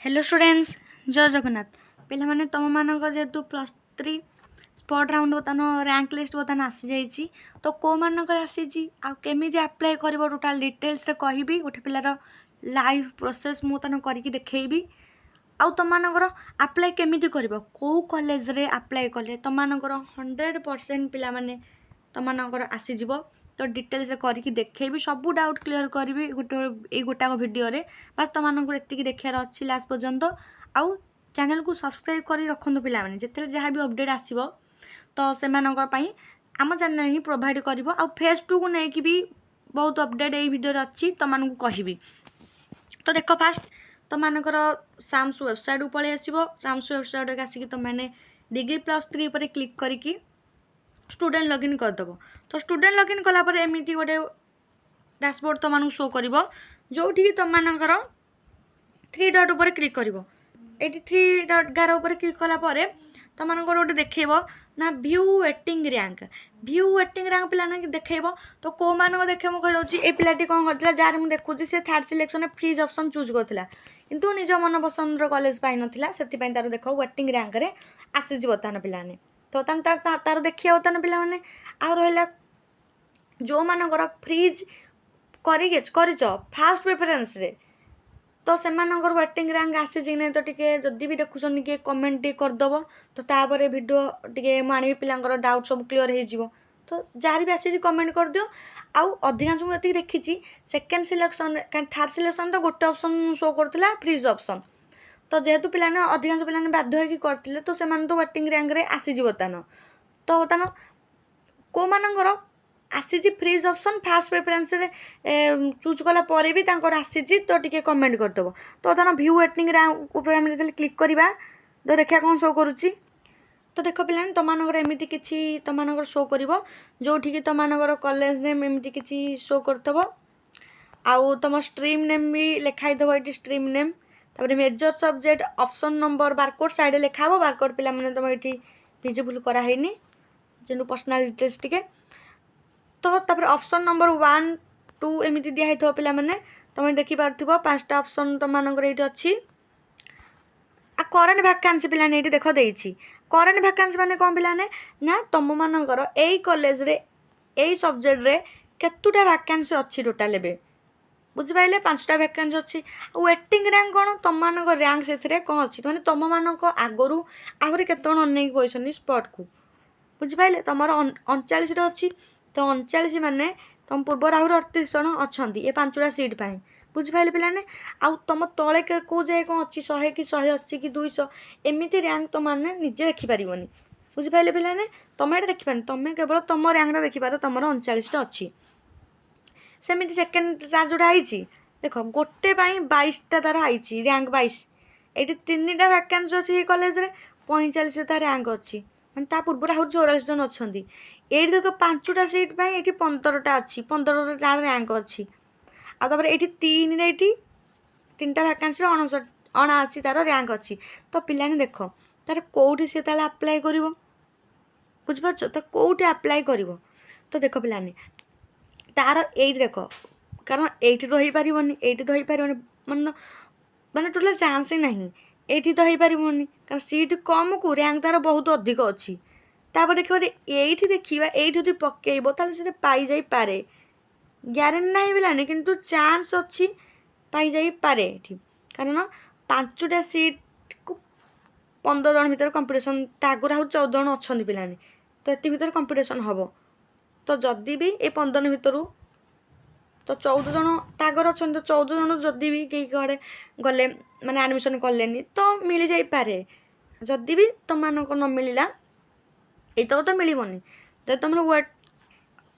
Hello students जय जगन्नाथ पे तुम मान जेहेतु +3 स्पॉट राउंड बर्तन रैंक लिस्ट बर्तन आसी जाइए तो कौ मानक आसी आमि आप्लाय कर टोटाल डिटेल्स कहि गोटे पिलार लाइव प्रोसेस मुझे करके देखी आउ तुम मानकर आप्लाय केमी कर कौ कॉलेज रे आप्लाय कले तुम मानकर 100% पिला माने तुम मानकर आसीज तो डिटेल्स करके देखी सब डाउट क्लीयर करी गोटे गोटाक भिडियो बस तुम मानक ये देखार अच्छी लास्ट पर्यंत आउ चैनल को सब्सक्राइब कर रखु पे जिते जहाँ भी अपडेट आसो तो से आम चैनल ही प्रोवाइड कर आउ फेज 2 को लेकिन भी बहुत अपडेट यही भिडियो अच्छी तुम कहि तो देख फास्ट तुम मानकर साम्स वेबसाइट को पलि आसो साम्स वेबसाइट आसिक तुमने डिग्री +3 पर क्लिक करके स्टूडेंट लॉगिन करदेव तो स्टूडेंट लॉगिन कलापर एमती गोटे डैशबोर्ड तुम शो कर जो तुम मानकर 3 डॉट उपर क्लिक कर ये 3 डॉट गार उपर क्लिक कलापर तुम मानकर गोटे देखेब ना व्यू वेटिंग रैंक पिला देखेब तो कौ मानक देखे मुझे कही ये पिलाटी कौन करता जार मुझे देखुची से third selection freeze option choose करता किंतु निज मन पसंद कॉलेज पाई नाला से तार देख वेटिंग रैंक रे आसीज बर्तमान पिलाने तो तार देखिए बर्तमान पिला माने आ रहा जो मानकर फ्रीज कर फास्ट प्रेफरेंस रे तो से वेटिंग रैंक आसी नहीं तो टी जदि भी देखुन किए कमेंट टी करदेव तो तापर भिडियो टी मुझे पिलांर डाउट सब क्लीयर हो तो जार भी आसी कमेंट कर दियो आउ अधिकांश मुझे देखी सेकेंड सिलेक्शन थर्ड सिलेक्शन तो गोटे ऑप्शन शो करता फ्रीज ऑप्शन तो जेहेतु पिलाने अधिकांश पिलाने बाध्य होकर करते तो से तो वेटिंग रैंक रे आसीज बर्तमान तो बर्तमान कौ मानकर आसीजी फ्रीज ऑप्शन फास्ट प्रेफरेंस रे चूज कला परे भी तांकर आसीजी तो टिके कमेंट करदेव तो बर्तमान व्यू वेटिंग रैंक ऊपर आम जो क्लिक करवा तो देखा कौन शो करुच्ची तो देख पिलाने तुम एमती किसी तुम शो कर जो तुम कॉलेज नेम एमती किसी शो करथब आउ तुम स्ट्रीम नेम भी लिखाई देव ये स्ट्रीम नेम तापर major subject option number barcode side लिखा हो बारकोड पिला माने तुम ये विजिबल कराइनी जेनु पर्सनल डिटेल्स टिके तो तापर ऑप्शन नंबर 1 2 एमती दिखाई थो पिला माने तुम देखिपार 5टा ऑप्शन तुम मानकर ये अच्छी करेन्ट वैकेंसी पिलाने ये देख देती करेन्ट वैकेंसी माने कौन पिलाने ना तुम मानकर यही कॉलेज रे यही सब्जेक्ट रे केतुटा वैकेंसी अच्छी टोटाल एबे बुझिपारे 5टा वैकेंसी अच्छी वेटिंग रैंक कौन तुम मान रैंक से कौन अच्छी मैंने तुम मान आगु आहरी केत अनेक बसनी स्पॉट को बुझिपारे तुम 39 अच्छी तो 39 माने तुम पूर्व आहरी 38 जन अच्छा ये 5टा सीट पाई बुझिपारे पिलाने आउ तुम तले कौ जाए कौन अच्छी 100 कि 180 कि 200 एमती रैंक तुम मैंने निजे देखिपार बुझिपारे पिलाने तुम ये देखिपार तुम केवल तुम रैंक देखिपार तुम 39टा अच्छी सेमती सेकेंड तार जोटा आई देख गोटे 22टा तार आई रैंक 22 ये 3टा वैकेंसी अच्छी कॉलेज रे 45 तार रैंक अच्छी मैं ता पूर्व आहरी 44 जन अच्छा ये देख 5टा सीट ये 15टा अच्छी 15 तार रैंक अच्छी आपर ये 3टा वैकेंसी 79 तार रैंक अच्छी तो पिलाने देख तार कौटी सी आप्लाय कर बुझिपार तो कौटी आप्लाय कर तो देख पिलाने तार ये देख कारण ये तो हो पार ये तो हो पार मन माने टोटल चान्स ही ना ये तो हो पार कारण सीट कम को रैंक तार बहुत अधिक अच्छी तापर देखिए ये देखा ये पकेब तो पाई जाई पारे ग्यारेंटी ना पिलाने किंतु चान्स अच्छी पाई जाई पारे कारण 5टा सीट को 15 जन भर कंपिटिशन आगुरी आउ 14 जन अच्छा पिलाने तो ये भर कंपिटिशन हम तो जदि भी ये 15 भितर तो 14 जन तागर अच्छा तो 14 जन जदि भी कई कड़े गले माने एडमिशन कले तो मिल जापे जदि भी तुम मानक न मिलला ये तो मिलबनी जब तुम वेट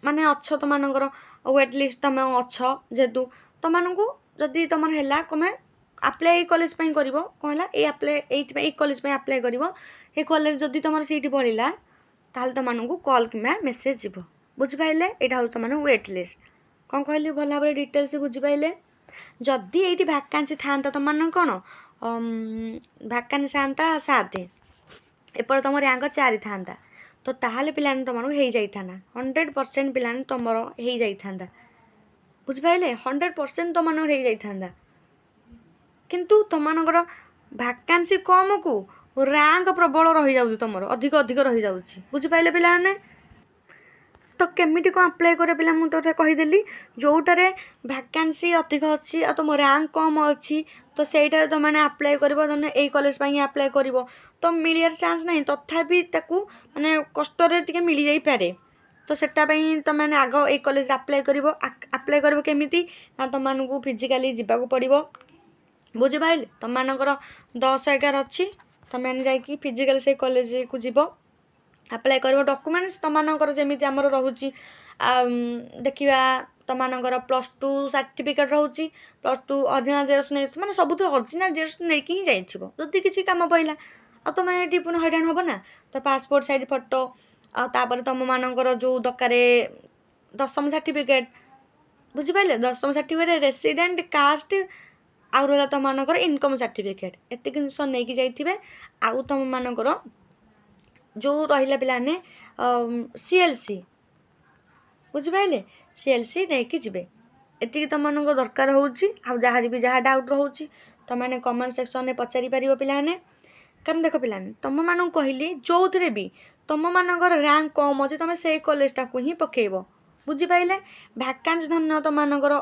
माने अच्छ तुम मानकर वेट लिस्ट तुम अच्छ जेहेतु तुम मानक जदि तुम है कमें आप्लाय कॉलेज कर कौन है ये कॉलेज आप्लाय कर ये कॉलेज जदि तुम सीट बढ़ला ताल तुमको कॉल कि मेसेज जीव बुझिपारे यहाँ हूँ तुम वेट लिस्ट कौन कहली भल भाव डिटेल्स बुझिपारे जदि ये भैकेंसी था तुम कौन भैकेंसी था 7 एपटे तुम रैंक 4 था तो ताहले पिलाने तुमको हो जाता 100% पिलाने तुम हो जाता बुझिपारे 100% तुम हो जाता किंतु तुम ଭ୍ୟାକାନ୍ସି କମ୍କୁ ର୍ୟାଙ୍କ ପ୍ରବଳ ରହିଯାଉଛି, ତୁମର ଅଧିକ ଅଧିକ ରହିଯାଉଛି। ବୁଝିପାରିଲେ ପିଲାମାନେ? ତ କେମିତି କ'ଣ ଆପ୍ଲାଏ କରିବ ପିଲା, ମୁଁ ତୋତେ କହିଦେଲି। ଯେଉଁଟାରେ ଭ୍ୟାକାନ୍ସି ଅଧିକ ଅଛି ଆଉ ତୁମ ର୍ୟାଙ୍କ କମ୍ ଅଛି, ତ ସେଇଟାରେ ତୁମେ ଆପ୍ଲାଏ କରିବ। ତୁମେ ଏଇ କଲେଜ ପାଇଁ ଆପ୍ଲାଏ କରିବ, ତ ମିଳିବାର ଚାନ୍ସ ନାହିଁ, ତଥାପି ତାକୁ ମାନେ କଷ୍ଟରେ ଟିକେ ମିଳିଯାଇପାରେ। ତ ସେଟା ପାଇଁ ତୁମେ ଆଗ ଏଇ କଲେଜରେ ଆପ୍ଲାଏ କରିବ। ଆପ୍ଲାଏ କରିବ କେମିତି ନା, ତୁମମାନଙ୍କୁ ଫିଜିକାଲି ଯିବାକୁ ପଡ଼ିବ। ବୁଝିପାରିଲେ? ତୁମମାନଙ୍କର 10-11 ଅଛି, ତୁମେ ଯାଇକି ଫିଜିକାଲି ସେଇ କଲେଜକୁ ଯିବ, ଆପ୍ଲାଏ କରିବ। ଡକୁମେଣ୍ଟସ୍ ତୁମମାନଙ୍କର ଯେମିତି ଆମର ରହୁଛି, ଦେଖିବା ତୁମମାନଙ୍କର +2 ସାର୍ଟିଫିକେଟ୍ ରହୁଛି, +2 ଅରିଜିନାଲ୍ ଜେରକ୍ସ ନେଇ, ମାନେ ସବୁଥିରେ ଅରିଜିନାଲ୍ ଜେରକ୍ସ ନେଇକି ହିଁ ଯାଇଥିବ ଯଦି କିଛି କାମ ପଡ଼ିଲା। ଆଉ ତୁମେ ଏଠି ପୁଣି ହଇରାଣ ହେବ ନା। ତ ପାସପୋର୍ଟ ସାଇଜ୍ ଫଟୋ, ଆଉ ତାପରେ ତୁମମାନଙ୍କର ଯେଉଁ ଦରକାର 10ମ ସାର୍ଟିଫିକେଟ୍, ବୁଝିପାରିଲେ? 10ମ ସାର୍ଟିଫିକେଟ୍, ରେସିଡେଣ୍ଟ କାଷ୍ଟ, ଆଉ ରହିଲା ତୁମମାନଙ୍କର ଇନକମ୍ ସାର୍ଟିଫିକେଟ୍, ଏତିକି ଜିନିଷ ନେଇକି ଯାଇଥିବେ। ଆଉ ତୁମମାନଙ୍କର ଯେଉଁ ରହିଲା ପିଲାମାନେ CLC, ବୁଝିପାରିଲେ? CLC ନେଇକି ଯିବେ। ଏତିକି ତୁମମାନଙ୍କ ଦରକାର ହେଉଛି। ଆଉ ଯାହାର ବି ଯାହା ଡାଉଟ୍ ରହୁଛି ତୁମମାନେ କମେଣ୍ଟ ସେକ୍ସନରେ ପଚାରି ପାରିବ ପିଲାମାନେ। କାରଣ ଦେଖ ପିଲାମାନେ, ତୁମମାନଙ୍କୁ କହିଲି ଯେଉଁଥିରେ ବି ତୁମମାନଙ୍କର ର୍ୟାଙ୍କ କମ୍ ଅଛି, ତୁମେ ସେଇ କଲେଜଟାକୁ ହିଁ ପକାଇବ। ବୁଝିପାରିଲେ? ଭ୍ୟାକାନ୍ସି ଧନ୍ୟ ତୁମମାନଙ୍କର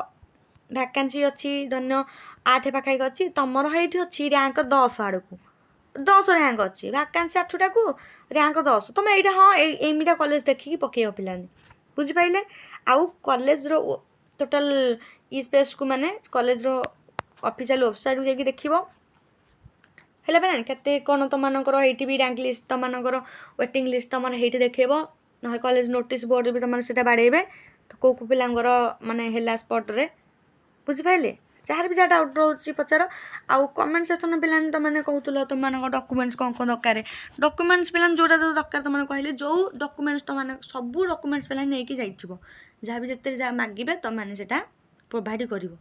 ଭ୍ୟାକାନ୍ସି ଅଛି, ଧନ୍ୟ 8 ପାଖାପାଖି ଅଛି, ତୁମର ହେଇଠି ଅଛି ର୍ୟାଙ୍କ 10 ଆଡ଼କୁ, 10 ର୍ୟାଙ୍କ ଅଛି, ଭ୍ୟାକାନ୍ସି 8ଟାକୁ ର୍ୟାଙ୍କ 10, ତୁମେ ଏଇଟା ହଁ ଏଇମିଟା କଲେଜ ଦେଖିକି ପକାଇବ ପିଲାମାନେ। ବୁଝିପାରିଲେ? ଆଉ କଲେଜର ଟୋଟାଲ୍ ସ୍ପେସ୍କୁ ମାନେ କଲେଜର ଅଫିସିଆଲ୍ ୱେବସାଇଟ୍କୁ ଯାଇକି ଦେଖିବ। ହେଲେ ପିଲାମାନେ କେତେ କ'ଣ ତୁମମାନଙ୍କର ହେଇଠି ବି ର୍ୟାଙ୍କ ଲିଷ୍ଟ, ତୁମମାନଙ୍କର ୱେଟିଂ ଲିଷ୍ଟ ତୁମର ହେଇଠି ଦେଖେଇବ। ନହେଲେ କଲେଜ ନୋଟିସ୍ ବୋର୍ଡ଼ରେ ବି ତୁମମାନେ ସେଇଟା ବାଡ଼େଇବେ, ତ କେଉଁ ପିଲାଙ୍କର ମାନେ ହେଲା ସ୍ପଟ୍ରେ। ବୁଝିପାରିଲେ? ଯାହାର ବି ଯାହା ଡାଉଟ୍ ରହୁଛି ପଚାର। ଆଉ କମେଣ୍ଟ ସେକ୍ସନରେ ପିଲାମାନେ ତୁମମାନେ କହୁଥିଲ ତୁମମାନଙ୍କ ଡକୁମେଣ୍ଟସ୍ କ'ଣ କ'ଣ ଦରକାର। ଡକୁମେଣ୍ଟସ୍ ପିଲାମାନେ ଯେଉଁଟା ଦରକାର ତୁମମାନେ କହିଲେ, ଯେଉଁ ଡକୁମେଣ୍ଟସ୍ ତୁମମାନେ ସବୁ ଡକୁମେଣ୍ଟସ୍ ପିଲାମାନେ ନେଇକି ଯାଇଥିବ। ଯାହା ବି ଯେତେ ଯାହା ମାଗିବେ ତୁମମାନେ ସେଇଟା ପ୍ରୋଭାଇଡ଼ କରିବ।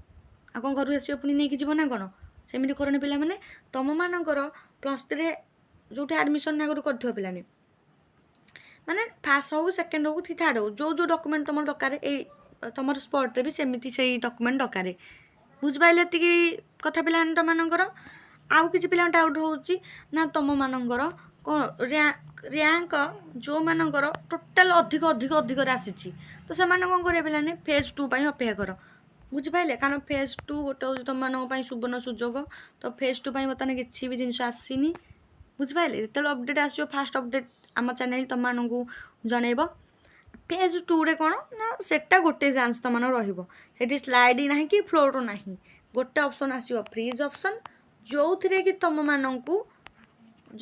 ଆଉ କ'ଣ ଘରୁ ଆସିବ ପୁଣି ନେଇକି ଯିବ ନା କ'ଣ? ସେମିତି କରନି ପିଲାମାନେ। ତୁମମାନଙ୍କର +3 ଯେଉଁଠି ଆଡ଼ମିସନ୍ ଆଗରୁ କରିଥିବ ପିଲାମାନେ, ମାନେ ଫାର୍ଷ୍ଟ ହେଉ ସେକେଣ୍ଡ ହେଉ କି ଥାର୍ଡ଼ ହେଉ, ଯେଉଁ ଯେଉଁ ଡକୁମେଣ୍ଟ ତୁମର ଦରକାର, ଏଇ ତୁମର ସ୍ପଟ୍ରେ ବି ସେମିତି ସେଇ ଡକୁମେଣ୍ଟ ଦରକାର। ବୁଝିପାରିଲେ? ଏତିକି କଥା ପିଲାମାନେ ତୁମମାନଙ୍କର। ଆଉ କିଛି ପିଲାଙ୍କ ଡାଉଟ୍ ହେଉଛି ନା, ତୁମମାନଙ୍କର କ'ଣ ର୍ୟାଙ୍କ ଯେଉଁମାନଙ୍କର ଟୋଟାଲ୍ ଅଧିକ ଅଧିକ ଅଧିକରେ ଆସିଛି, ତ ସେମାନେ କ'ଣ କରିବେ ପିଲାମାନେ, ଫେଜ୍ 2 ପାଇଁ ଅପେକ୍ଷା କର। ବୁଝିପାରିଲେ? କାରଣ ଫେଜ୍ 2 ଗୋଟେ ହେଉଛି ତୁମମାନଙ୍କ ପାଇଁ ସୁବର୍ଣ୍ଣ ସୁଯୋଗ। ତ ଫେଜ୍ 2 ପାଇଁ ବର୍ତ୍ତମାନ କିଛି ବି ଜିନିଷ ଆସିନି। ବୁଝିପାରିଲେ? ଯେତେବେଳେ ଅପଡ଼େଟ୍ ଆସିବ, ଫାଷ୍ଟ ଅପଡ଼େଟ୍ ଆମ ଚ୍ୟାନେଲ୍ ତୁମମାନଙ୍କୁ ଜଣାଇବ। ଫେଜ୍ 2ରେ କ'ଣ ନା, ସେଟା ଗୋଟେ ଚାନ୍ସ ତୁମମାନଙ୍କର ରହିବ। ସେଠି ସ୍ଲାଇଡ୍ ନାହିଁ କି ଫ୍ଲୋଟ୍ ନାହିଁ, ଗୋଟେ ଅପସନ୍ ଆସିବ ଫ୍ରିଜ୍ ଅପସନ୍, ଯେଉଁଥିରେ କି ତୁମମାନଙ୍କୁ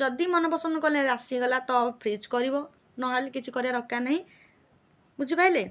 ଯଦି ମନ ପସନ୍ଦ କଲେ ଆସିଗଲା ତ ଫ୍ରିଜ୍ କରିବ, ନହେଲେ କିଛି କରିବା ଦରକାର ନାହିଁ। ବୁଝିପାରିଲେ?